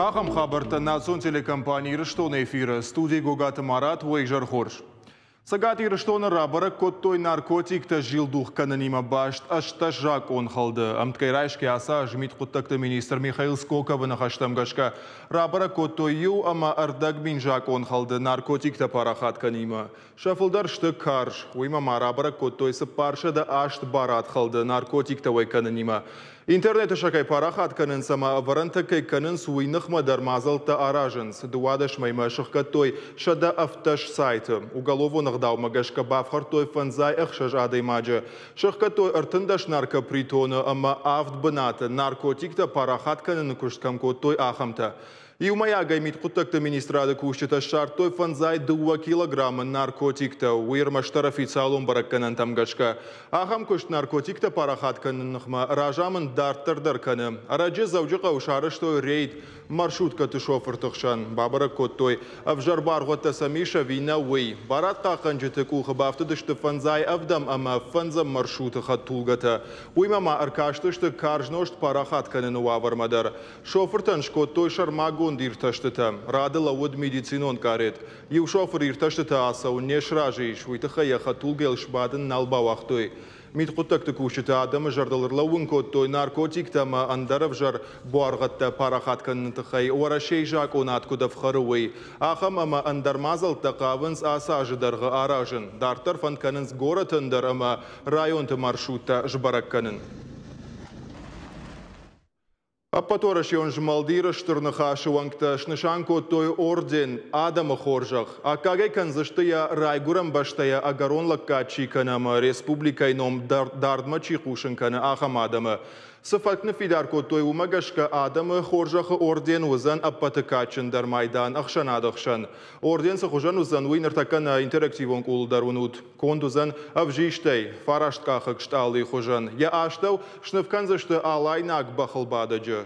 Ахам хабарта национ телекомпании Рыштон эфира. Студии Гогата Марат, Уэйжар Хорш. Сагати Рыштона рабара коттой наркотик-то жилдух кананима башт, аж тажак он халды. Амткайрайшки аса жмит куттакта министр Михаил Скокова нахаштам гашка. Рабара коттой ю, ама ардак минжак он халды наркотик-то парахат канима. Шафылдар штык карш. Уйма рабара коттой сапарша да ашт барат халды наркотик-то вай кананима. Интернет шакай парахат канын сама варанта кай канын суйнахма дармазалта араженс. Дуадаш майма шахкатой шада авташ сайты. Уголову нагдау магашка бафхартой фанзай ахшаж адай маджа. Шахкатой артындаш наркопритона ама авт баната наркотикта парахат канын кушткам котой ахамта. И у моя гаймит кутакта министрада кушчета шартой фанзай 2 килограмма наркотикта. Уирма штарафицалум баракканан тамгашка. Ахам кушт наркотикта парахат канынхма ражамын дартырдар каны. Араджи завджиqa ушарыштой рейд маршрутка ты шофер тахшан. Бабара коттой. Авжарбар гота самиша вина уей. Барат каханджите куха бафтадышты фанзай авдам ама фанзам маршрута хатулгата. Уймама аркаштышты каржношт парахат канын уавармадар. Шофер таншкоттой шармагу ирташтата рады лауд медицинон карет. Ю шофер ирташтата аса у нешражиш уйтаха яхатулгел шбадын налба вахтой. Мит кутакты кушета адамы жардалыр лауын коттой наркотик тама андаров жар буаргатта парахат каннтахай орашей жак онаткуда вхаруй. Ахам ама андармазал тақавынс аса ажыдарғы аражын. Дартар фанканынс горатындар ама районты маршрутта жбаракканын. Аппатораш он жмалдира штырныхашы вангта шнышанко той орден Адама Хоржах. А кагай канзаштая райгурам баштая агаронлакка чиканама республикайном дардма чикушенкана ахам Адама. Сафатны фидарко той умагашка Адама Хоржаха орден узан аппатыкачын дар майдан ахшан адахшан. Орден сахужан узан уйнартакана интерактивон кулдарунут. Кондузан авжиштей фараштка шталы хужан. Я аштау шнывканзашты алайнак бахалбададжа.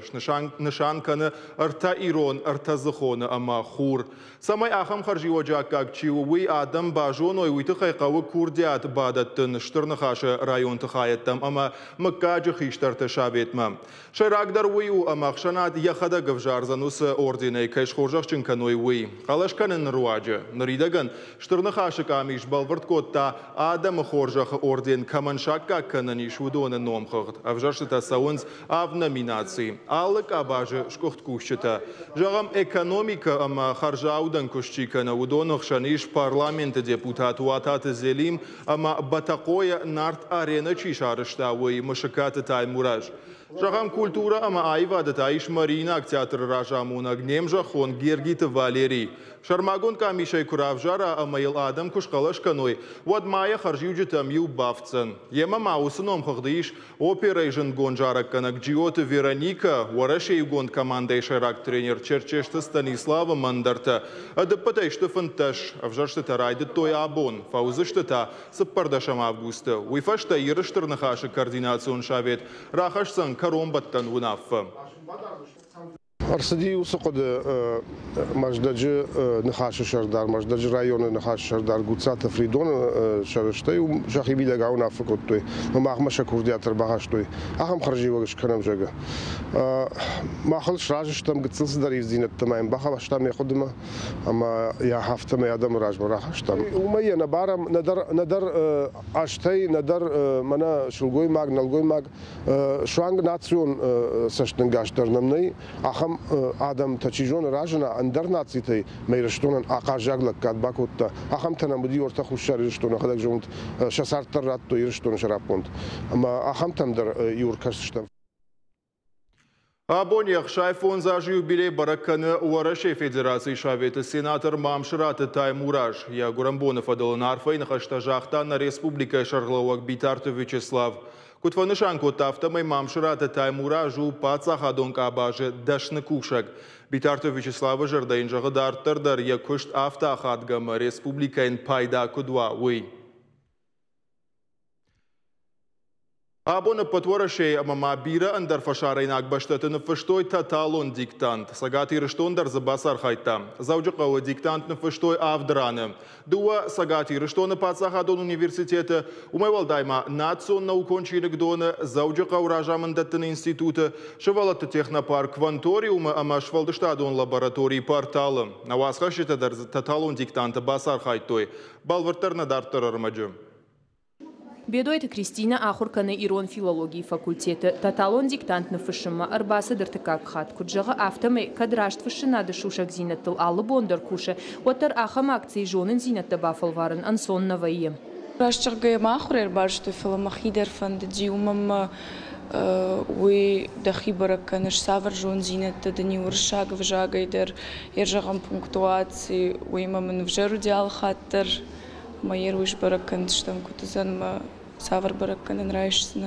Нышанканы арта ирон, арта захона ама хур. Самай ахам харжиоджа как чиуи Адам бажоной уйтыхайкавы курдиат бадаттын штырныхашы район тыхаяттам ама маккаджы хиштарты шабетма. Шайрагдар уйу амахшанат яхада гавжарзанусы орденей кайш хоржахчын каной уй. Калашканын руаджы. Наридаган штырныхашы камиш балварткотта Адам Хоржах орден каманшакка кананиш удоны номхагд. Авжаршыта саунз ав номинации. Алык абажы шкохт кушчыта. Жағам экономика ама харжаудан кушчикана удонах шаниш парламент депутат уататы зелим ама батакоя нарт арена чишарышта уй мышакаты таймураж. Жағам культура ама айвадат айш маринак театр ражамунаг немжа хон Гергита Валерий. Шармагон камишай куравжара амайл Адам кушкалаш каной. Вад мая харжиуджитам ю бафцан. Ема маусыном хагдыиш оперейжен гонжарак канак джиоты Вероника уарашей гон командой шарак тренер Черчешта Станислава Мандарта. Адапатайшты фанташ. Авжаршты тарайды той абон. Фаузышты та сыппардашам августа. Уйфашта ирыштырнахашы координацион шавет. Рахашсан каромбаттан унаффа. Арсади усақод маждаджи нахаш шардар маждаджи район нахаш шардар гуцата фридон шарштай жахиби лагауна факоттой махма шакурдиатр багаштой ахам харживагш канам жага махал шражштам гцилс дар издинат тамаем бахаваштам яхудма ама я хафтам ядам рajбарахштам умая набарам надар аштай надар мана шулгой маг налгой маг шванг национ саштангаштернамнай ахам Адам тачижон ражна андар нацитой мейрштонан акажаглак кадбакотта ахам танамуди орта хушшарштона хадак жонт шасартар ратто ирштон шарапонт ама ахам тамдар юркашштам Абоньях шайфон зажи юбилей бараканы Уарашей Федерации Шаветы сенатор Мамшраты Таймураж. Я Гурамбонов адалын арфай нахаштажахта на республика Шарлауак Битарту Вячеслав. Кутванышанко тафтамай Мамшраты Таймуражу пацахадон кабажы дашны кушак. Битарту Вячеслава жардайын жағы дарттардар я күшт автахадгамы республикайн пайда кудва уй. Abone potworashe ama mabira andar fasharein agbashtatın fıştoy tatalon diktant. Sagati rıştondar zabasar hayta. Zavcı qawa diktant fıştoy avdranı. Duwa sagati rıştonu patsahadon universiteti. Umay daima natson naukончиlik dona zavcı qaw rajamandatın institutu. Şevalatı texnopark kvantorium ama şvaldıştadon laboratoriy portalı. Navasxaşita dar tatalon diktant basar haytoy. Balvartarna dartar armacı. Бедойт Кристина Ахурканы Ирон филологии факультеты. Таталон диктант на фышыма арбасы дыртыкак хат. Куджага автомы кадрашт фышына дышушак зинаттыл аллы бондар кушы. Отар ахам акции жонын зинатты бафал варын ансон навайы. Рашчыргай махурер баршты филомахидер фандыджи умам уи дахибарак наш савар жон зинатты дани уршаг вжагайдер ержагам пунктуации уимамын вжеру диал хаттер майер уж баракан штам кутузан савар баракан нравишься.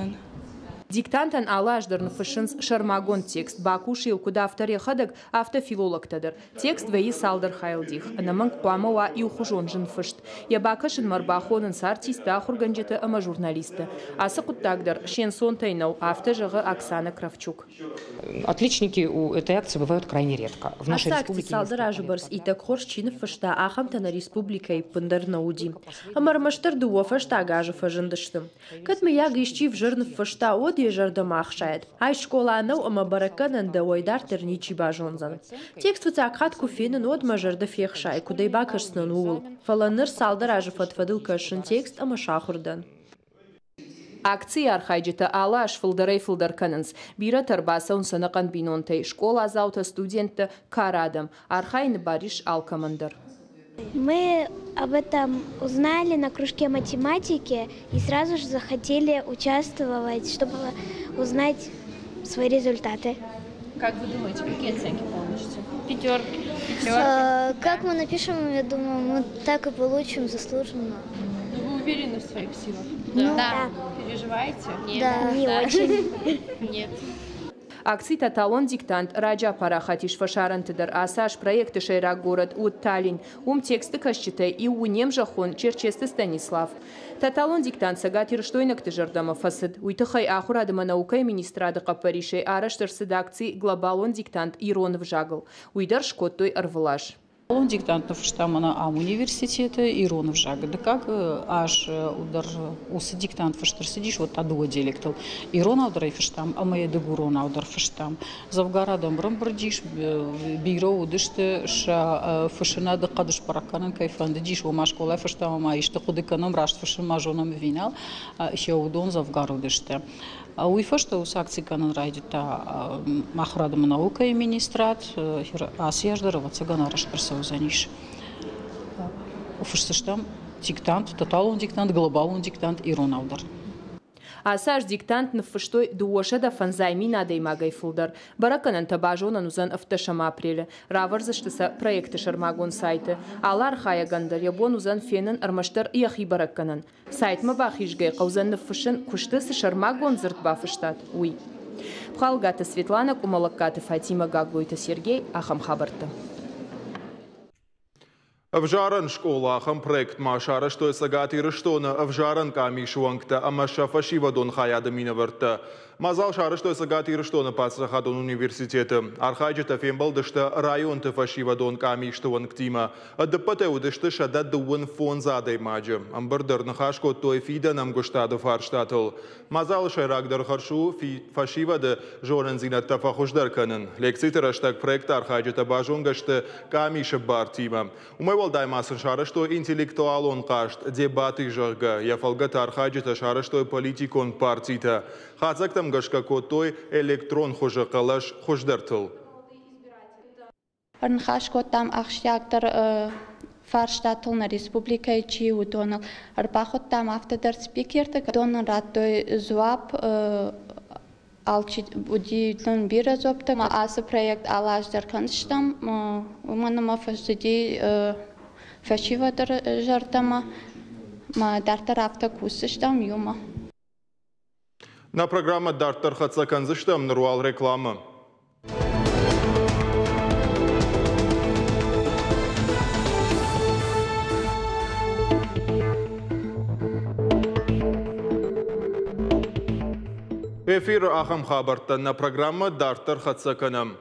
Диктантан алаждырны фышынс шармагон текст бакушил куда авторе хадак автофилологтадыр. Текст веи салдыр хайлдих. Анаманг пламава и ухужон жын фышт. Я бакашын марбахонын сартиста ахурганжеты ама журналисты. Асы куттагдыр шен сон тайнау автожығы Оксана Кравчук. Отличники у этой акции бывают крайне редко. В нашей республике салдыр ажыбырс итак хорчинов фышта ахамтана республикой пындар науди. Амармаштыр дуа фышта агажы фажындыштым. Катмы яг ищи в жирнов фышта Ежардам ахшает. Ай школа анау ама бараканан да ойдар терничи бажонзан. Текст вцакхат куфинен от мажарда фехшай, кудай бакашснан уул. Фаланыр салдар ажыфат фадыл кашын текст ама шахурдан. Акции архайджита алаш фылдарай фылдарканынс. Бира тарбаса унсанакан бинонтай. Школа азаута студенты карадам. Архайны бариш алкамандар. Мы об этом узнали на кружке математики и сразу же захотели участвовать, чтобы узнать свои результаты. Как вы думаете, какие оценки получите? Пятерки. Как мы напишем, я думаю, мы так и получим заслуженно. Вы уверены в своих силах? Да. Переживаете? Нет. Да, не очень. Нет. Акции таталон диктант раджа парахатиш фашарантыдар асаш проекты шейрак город у Таллин. Тексты кашчитай и у немжахон черчесты Станислав. Таталон диктант сагатир штойнак тыжардама фасад. Уйтахай ахурадама наукай министрады капаришей араштырсыд акции глобалон диктант Ирон вжагл. Уйдар шкоттой арвлаш. Он диктантов штамана университета Ирон в Жага. Да как аж удар усы диктант фаштар сидишь вот адуа диалектал. Ирон удар фаштам, а моя дегурона удар фаштам. Завгарадом брамбрдиш бюро удышты ша фашина да кадыш параканан кайфан диш у машкола фаштам ма иште худыканом рашт фашин мажоном винал еще удон завгар удышты. Уйфашта у акции канан райдита махрадам наука и министрат асияждарова цыгана рашкарсаузаниш. Уфашташтам диктант, таталон диктант, глобалон диктант и ронаудар. Асаж диктант нафыштой дуошада фанзайми надей магай фулдар. Бараканан табажонан узан автошама апреля. Равар заштаса проекты шармагон сайты. Алар хая гандар ябон узан фенен армаштар яхи бараканан. Сайт мабахишгай qauzan нафышын куштысы шармагон зырт бафыштат. Уй. Пхалгата Светлана, Кумалакката Фатима, Гаглуйта Сергей, Ахам Хабарта. Авжаран школа ахам проект машара, что сагати рыштона авжаран камишуангта, амаша фашивадон хаяда минаварта. Мазал шара, что сагати рыштона пацахадон университета. Архайджета фембалдышта районта фашивадон камиштуангтима. Адапате удышта шадат дуан фон задай маджа. Амбардар нахашко той фида нам гуштада фарштатл. Мазал шайрагдар харшу фашивада жоран зинатта фахушдар канан. Лекцитер аштаг проект архайджета бажонгашта камиша бартима. Даймасан шара, что интеллектуалон кашт, дебаты жага, я фалгата архаджита шара, что политикон партита. Хацактам гашка котой электрон хожа калаш хождертл. Арнхашко там ахштягтар фарштатл на республика ичи удонал. Арбахот там автодар спикерта, донан раттой зуап алчи удивлен биразоптам, асы проект алаждар канштам, уманама фасди фашивадар жартама, ма дартар автокусыштам юма. На программа дартар хацаканзыштам наруал реклама. Эфир ахам хабартанна программа дартар хатсаканам.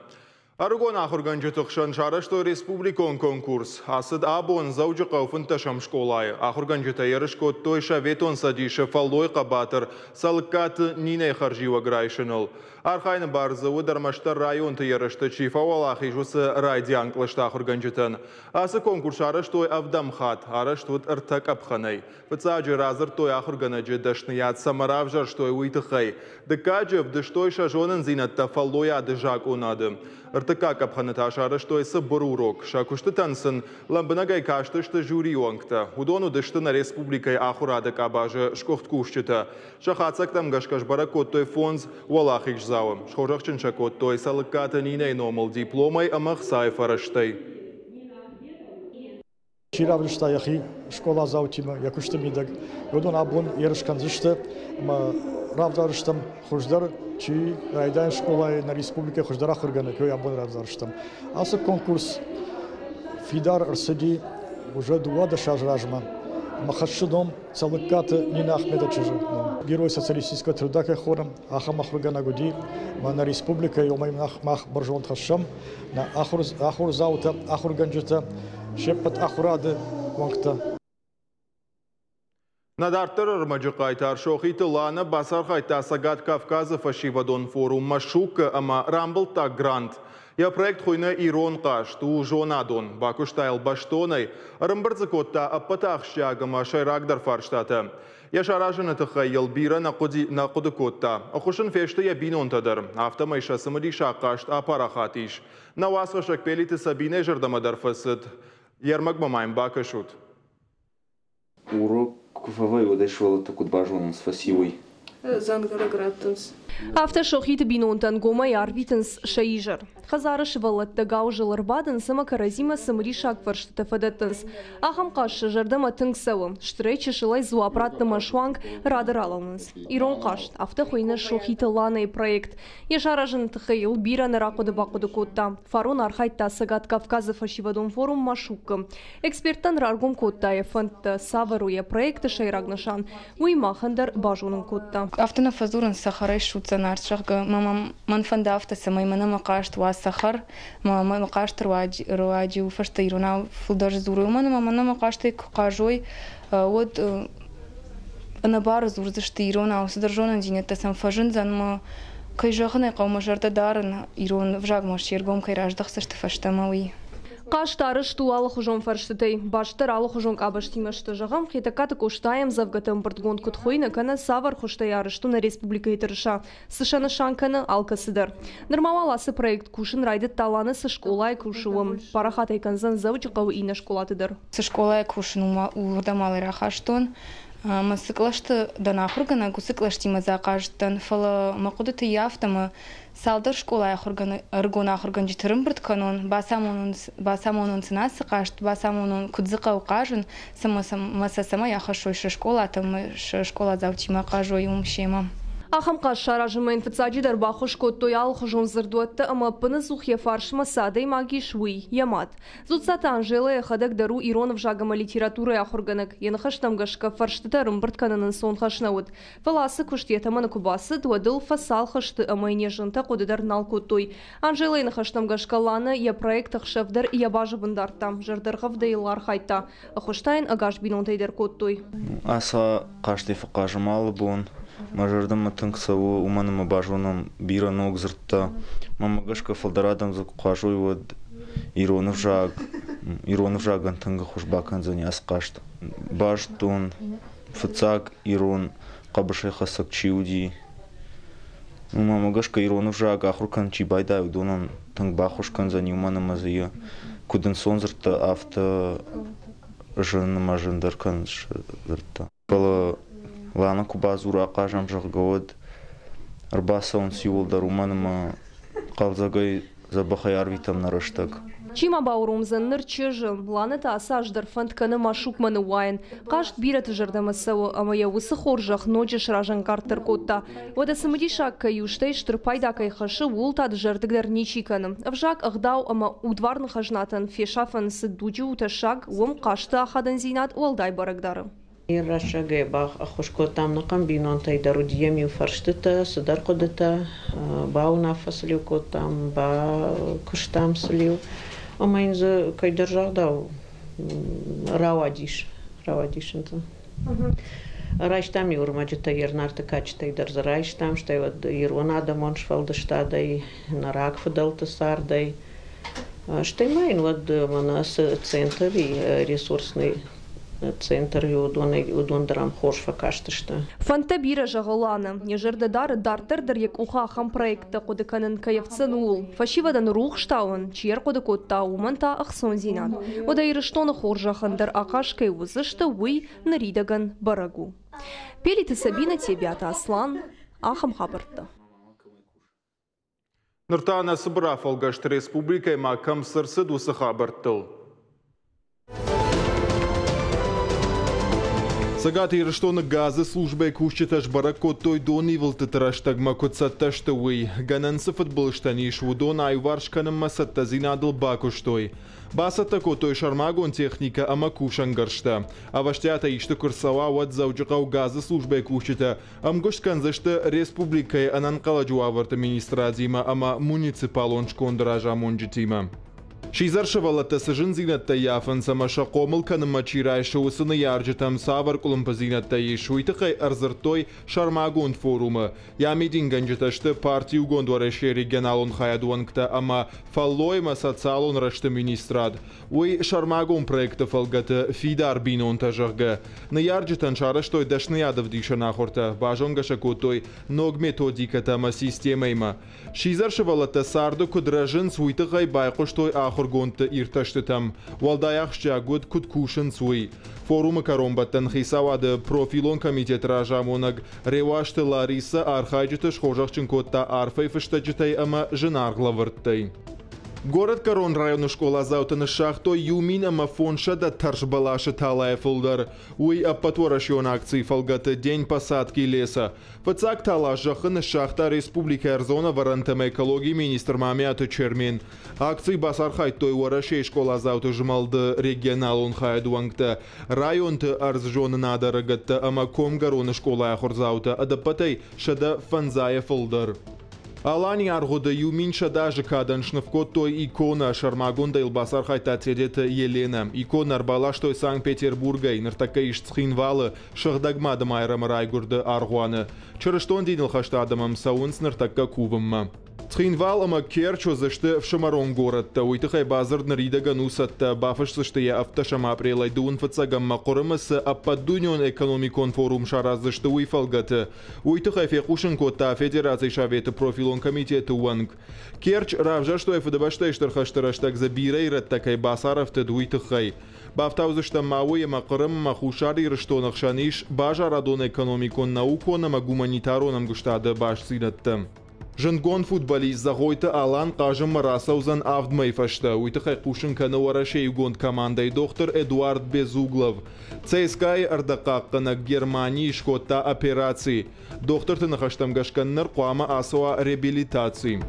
Аргон ахурганжы тұқшан шарышты республикон конкурс. Асыд абон заужы қауфын ташам школай. Ахурганжы тайырыш код тойша ветон садиша фаллой қабатыр салыккаты ниней харжива грайшыныл. Архайны барзы удармаштар район тайырышты чифа валахи жусы райди анклышты ахурганжытын. Асы конкурс шарыш той авдамхат, арыш тут ыртак апханай. Фыцаджы разыр той ахурганаджы дашныят самаравжар штой уйтыхай. Дыкаджы вдыштой шажонын зинатта фаллой адыжак унады. Ыртыка капханыта шарышты ойсы бір урок. Шакушты тансын, ламбынагай каштышты жюри оңкта. Удону дышты на республикай ахурадык абажы шкохт кушчыта. Шахацактам гашкашбара коттой фонз валахич завым. Шхожақчынша коттой салыккаты ниней номал дипломай амах сайфарыштай. Чиравлышта яхи школа заутима, якушты мидаг. Удон абун ерышканзышты, равдарыштам хуждар, чи райдан школай на республике хуждара хургана, кой абун равдарыштам. Асы конкурс Фидар Арсади уже дуа да шажражма. Махашшидом салыккаты Нина Ахмеда чижи. Герой социалистического труда хором, ахам ахургана гуди, на республике йомайм мах баржон хашам, на ахур заута, ахурганджита, шеппат ахурады ванкта. Надартыр ырмаджы қайтар шоқиты ланы басар қайта Сагат Кавказы фашивадон форум машука ама рамбылта грант. Я проект хуйна Ирон қаш, ту жонадон, бакуштайл баштонай, рымбырзы котта аппатақ шагыма шайрагдар фарштаты. Я шаражыны тұқай елбира на құды котта. Ақушын фешті я бинонтадыр. Автомайша сымыди шаққашт апарахатиш. На васқа шакпелиті сабине жырдамадар фасыд. Ермак бамайм бакашут. Урок вывода шел такой бажон с фасивой. Зангороградтанс. Автошохит бинонтан гома ярбитанс шаижар. Хазары шывалат тагау жылырбадын сама каразима самыри шакваршты фадаттанс. Ахам қаш жардама тыңсауы. Штречі шылай зуапратты машуанг радыр аланыз. Ирон қашт. Автохойны шохиты ланай проект. Ешаражын тхайл бираны рақуды бақуды котта. Фарон архайтта Сагат Кавказы фашивадон форум машуккы. Эксперттан раргум коттайы фантта саваруя проекты шайрагнышан. Уймахандар бажунын котта. Автона фазурын сахарай шутса нарчага. Мама манфанда автоса маймана мақашт ва сахар. Мама мақашт руаджи уфашта ирона фулдаж зуру. Мама мақашты кукажой. Вот анабар зурзашты ирона усдержонан динетта сам фажын занма. Кайжахны қаумажарда дарын ирон вжагмаш чергом кайраждахсашты фаштамауи. Қаштары штуалы хужон фарштытай, баштыр алы хужон кабаштимашты жағам, хитакаты коштаем завгатым бұртгон күтхойны каны савар хоштаяры шту на республика етіріша. Сышаны шанканы алкасыдыр. Нырмаваласы проект кушын райды таланы сы школай кушуым. Парахатай канзан завчықауы ина школатыдыр. Сы школай кушын урдамалы рахаштон. Масыклашты данахургана гусыклаштима закажтан фала мақудыты яфтамы салдар школай аргона ахурган житырым бірт канон басамонун цинасы қашт басамонун кудзықау қажын масасама яхашойшы школа атымы школа завтима қажой умшема. Ахам қаш шаражымын фыцаджидар бахуш коттой алхыжон зырдуатты ама пыны сухе фаршма садай магиш уй, ямат. Зудсата Анжела ехадак дару Иронов жагама литература яхурганак. Янахаштам гашка фарштытарым бірткананын сон хашнауыд. Фаласы куштетаманы кубасы дуадыл фасал хашты ама нежынта қодыдар нал коттой. Анжела янахаштам гашка ланы я проектах шевдар я бажы бындарта. Жардарғав дейлар хайта. Ахуштайн агаш бинонтайдар коттой. Аса қашты фақажымалы бун. Мажардам тыңсауы уманыма бажуным бира ног зыртта. Мамагашка фалдарадам закухажуй вот Иронов жаган тыңга хушбакан зани асқашт. Баштун, фыцак, Ирон, қабышайха сакчиуди. Мамагашка Иронов жага ахуркан чибайдай удонан тыңг бахушкан зани уманыма зия. Кудын сон зыртта авто жыныма жындаркан зыртта. Бала Лана кубазура қажам жағгауыд. Арбаса он сиолдар уманыма қалзагай забахай арвитам нарыштаг. Чима баурумзан нырчыжым, ланы та асаждар фантканы машукманы уайын. Қашт бираты жардамасауы, ама я усы хоржақ ночы шыражан карттыр котта. Вода самыди шакка юштай штырпайда кайхашы ултады жардыгдар нечиканым. Вжак ағдау ама удварны хажнатын фешафан сыдуджи уташак, ом қашты ахадан зинат уалдай барагдары. Ирашаге бах ахушкотам накам бинон тайдару диеми фарштыта садар кодыта бауна фаслюкотам ба кыштам слю омайнзы кайдержагда равадишнта райштам юрмаджита ернарта качтай дарза райштам штай вот ирванада моншфалдыштадай нарак фадалта сардай штай майн вот манас центр и ресурсный центр удондарам хош факаштышта. Фантабира жағаланы. Ежердедар дартырдыр ек ухахам проекты қодыканын кайфцын ул. Фашивадан рухштауын, чер қодыкотта уманта ақсон зинан. Ода ирыштоны хор жақындар ақашкай узышты уй наридаган барагу. Пелиті Сабина Тебята Аслан, ахам хабыртты. Нұртана Сыбыраф Алгашты Республикай макам сырсы дусы хабырттыл. Сагати ирыштоны газы службай кушчеташ баракот той дони вылтытыраштаг макотсатташты уй. Ганансы футболштани швудон айваршканым масатта зинадыл бакуштой. Басата котой шармагон техника ама кушангаршта. Аваштята ишты курсава вад заучыкау газы службай кушчета. Амгошт канзышты республикай ананкаладжу аварты министразима ама муниципалон шкондража монжитима. Шизаршавалата сажын зинатта яфан самаша комылканы мачирайшы усыны яржытам савар кулымпы зинатта ешуйтықай арзыртой шармагон форумы. Ямидин ганжыташты партию гондуареши регионалон хаядуанкта ама фаллойма социалон рашты министрад. Уй шармагон проекты фалгаты фидар бинон тажырғы. На яржытан шараштой дашны ядов диша нахорта. Бажон гашакотой ног методиката ма системайма. Шизаршавалата сарды кудражын суйтықай байқуштой ахор гонты ирташтытам. Валдаяхшча год куткушын суй. Форумы каромбаттан хисавады профилон комитет ражамонаг ревашты Лариса архайджытыш хожахчын котта арфай фыштаджытай ама жынарглавырттай. Город Корон районы школа заутаны шахтой юмин ама фонша да таржбалашы талая фылдар. Уй аппатворашион акции фалгаты день посадки леса. Фацак тала жахын шахта республика Эрзона варантам экологии министр Мамята Чермен. Акции басархай той варашей школа зауты жмалды регионалон хайдуангта. Районты арзжоны надарагатта ама комгароны школа ахорзаута адапатай шада фанзая фылдар. Алани аргода юмин шадажы каданшнывко той икона шармагонда илбасар хайтатедета Елена. Икона арбалаш той Санкт-Петербурга иныртака ишцхинвалы шахдагмады майрам райгурды аргуаны. Чырыштон дейнил хаштадымам саунс ныртака кубымма. Цхинвал ама керчо зашты в Шамарон городта. Уйтыхай базар наридаган усатта. Бафышсышты я автошама апрелай дуун фацагам мақорымысы аппадунион экономикон форум шаразышты уйфалгаты. Уйтыхай фекушын котта федерации шаветы профилон комитеты уанг. Керч равжа что эфдабаштай штырхаштыраштак забирай раттакай басаравты дуйтыхай. Бафтаузышта мауи мақырым махушари рыштонах шаниш бажа радон экономикон науконам гуманитаронам гуштады баш синатты. Жынгон футболист загойты алан қажым марасаузан авдмай фашта. Уйтыхай қушын каны варашей гонд командай доктор Эдуард Безуглов. ЦСКА ардақаққына Германии шкотта операции. Доктор тынықаштам гашканнар қуама асуа реабилитации.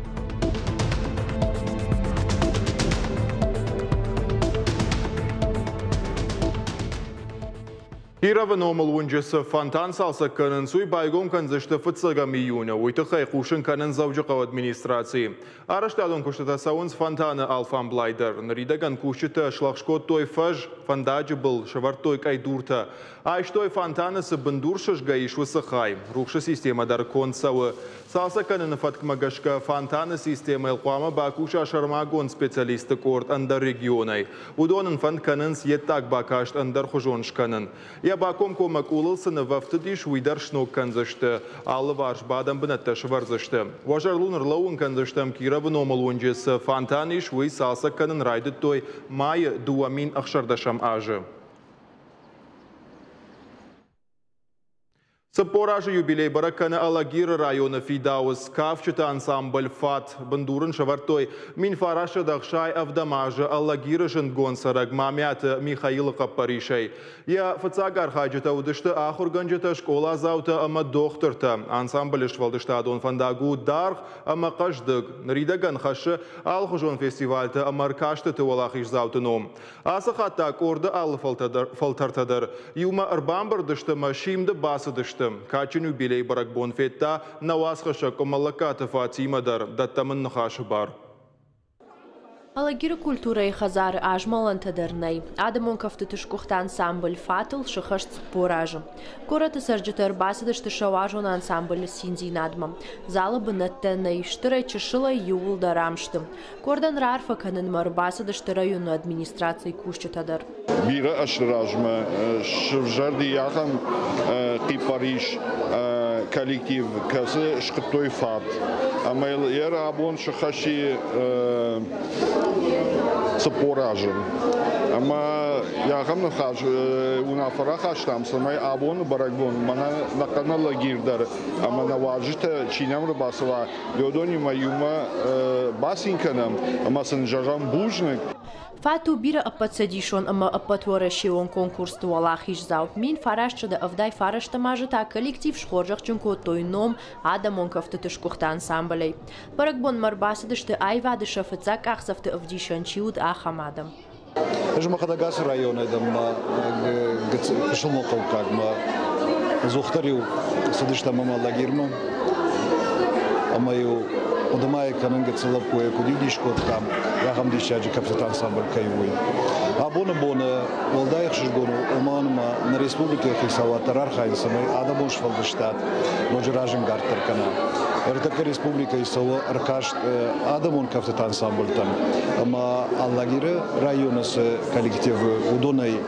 Ирава номал вунжасы фонтан салса канын суй байгон канзышты фыцылгам июня. Уйтыхай қушын канын заужықау администрации. Араштадон куштата сауынс фонтаны алфан блайдер. Наридаган кушчыты шлақшкот той фаж фондаджы был шавартой кайдурта. Айштой фонтанысы бындуршыш гаиш высыхай. Рухшы система дар консавы. Салса канын фаткмагашка фонтаны система илқуама бакуша шармагон специалисты корт андар регионай. Удонын фонд канынс еттак бакашт андар хужонш канын. Я баком комак улылсыны вафтыдиш уйдар шнок канзышты. Аллы варш бадам бінатташ варзышты. Важарлуныр лауын канзыштам киравы номал онжесі фонтаниш уй салса канын райды той майы дуамин ақшардашам ажы. Сапоражы юбилей бараканы Алагир районы Фидауыз кавчыта ансамбль ФАТ бандурын шавартой мин фараша дахшай авдамажы Алагир жындгон сараг мамяты Михаил Капаришай. Я фацагар хаджыта удышты ахурганжыта школа заута ама дохтырта. Ансамбль швалдышта адон фандагу дарх ама каждык. Ридаган хашы алхужон фестивальта амаркашты тывалахиш заутыном. Асахата корды аллы фалтартадар. Юма арбамбардышты ма шимды басыдышты. Качын юбилей барак бонфетта навасхаша комалаката Фатимадар даттамын нахашы бар. Алагир культурай хазар ажмалан тадарнай. Адамон кафтытышкухта ансамбль фатыл шахашт поражы. Кораты сарджытар басыдышты шаважон ансамбль синзи надмам. Залы бынаттанай штырай чышылай ювыл дарамшты. Кордан рарфа канын мар басыдышты району администрации кушчытадар. Бира ашражма швжарди яхам кипариш коллектив касы шктой фат. Амайл ера абон шахаши сапоражен. Ама яхам нахаш унафараха штам самай абон барагбон мана накана лагирдар. Ама наважита чинам рыбасова лёдони маюма басинканам. Ама санжарам бужник. Фату бира апатсадишон ама апатворашион конкурс туалахиш зау. Мин фарашча да авдай фарашта мажата коллектив шхоржах чунко той ном адамон кафтытышкухта ансамблей. Баракбон марбасыдышты айвадыша фыцак ахсафты авдишан чиуд ахамадам. Жмахадагас района дам кшылмоков кагма зухтарил садышта мама лагирма амаю Одамай кананга целапуя кудидишко там я хам дишаджи капитан ансамбль кайвой. Абона бона волдаях шгону оманма на республике хисава тарархайн самай адамон швалдштат роджеражен гартер кана. Эртака республика исава аркаш адамон капитан ансамбль там. Ама Алагир районас коллектив удонай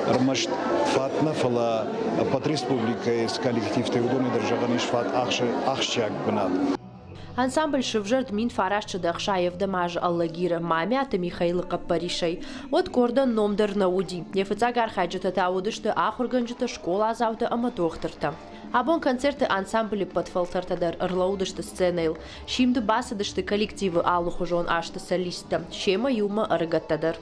армаш фатна фала под республикой с коллектив те удонай держаганиш фат ахшак бнад. Ансамбль шевжерт мин фарашча дахшаев дамаж Алагира мамята Михаил Капаришай. От кордан номдер науди. Нефыцагар хаджата таудышты ахурганжата школа заута ама дохтырта. Абон концерты ансамбли подфалтартадар ырлаудышты сценайл. Шимды басыдышты коллективы алухужон ашты солиста. Шема юма ыргаттадар.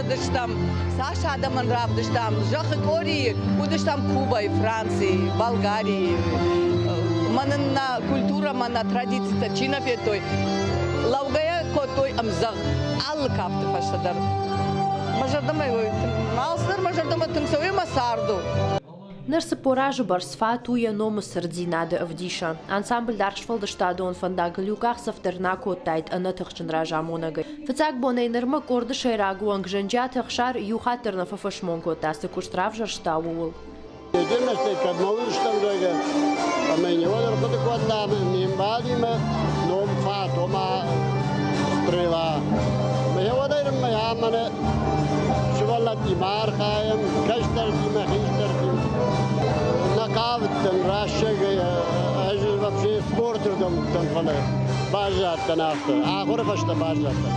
Дыштам, Саша Адаман Раб дыштам, Жахы Кори, удыштам Кубай, Франции, Болгарии. Манна культура, манна традиция, чина петой. Лаугая котой амзаг, алл кафты фаштадар. Мажардамай, малснар мажардама тымсове масарду. Нърса поражу барсфа туя ному сърдинада авдиша. Ансамбль даршвалда штадон фандагалюках сафтърнако от тайт анатъхчен ражамонага. Фацак бонай нърма корда шайрагу ангжанджатъх шар юхатър на фафашмонко от таста куштравжар штавул. Единместе кадмалуштам дойга, амени водър подъкваднаме, нимбадиме, ном фатома стрела. Мехеводайр меямане, швалат имар хаем, каштар диме, хиштар диме. Накавтен, рашега, ажил вообще спортырдым тонфаны. Бажаттан авто, ахур фашта бажаттан.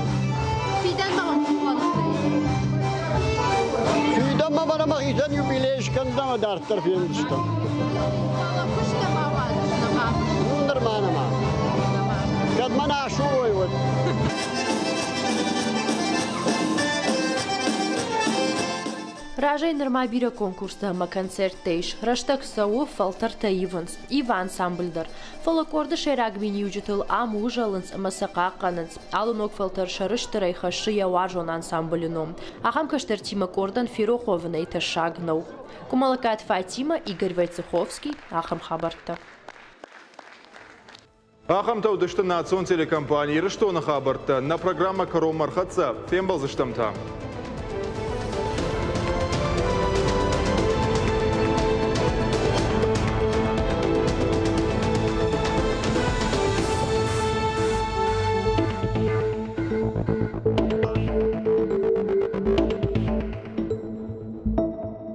Фиден мамам куалысты? Фиден мамам ахитен юбилейшканда дарттар фиендишта. Кушта мамадышна? Нормально. Кадмана ашуой вот. Ражай нормабира конкурста ма концерт тейш. Раштак сау фалтарта Иванс. Ива ансамбльдар. Фалакорда шайраг миниуджитыл ам ужалынс масака канынс. Алунок фалтар шарыштырай хашы яважон ансамблином. Ахам каштар Тима Кордан Фироховна это шагнау. Кумалакат Фатима Игорь Войцеховский. Ахам хабарта. Ахам таудышты национ телекомпании Рыштона хабарта. На программа Каро Мархатса. Фембал заштамта.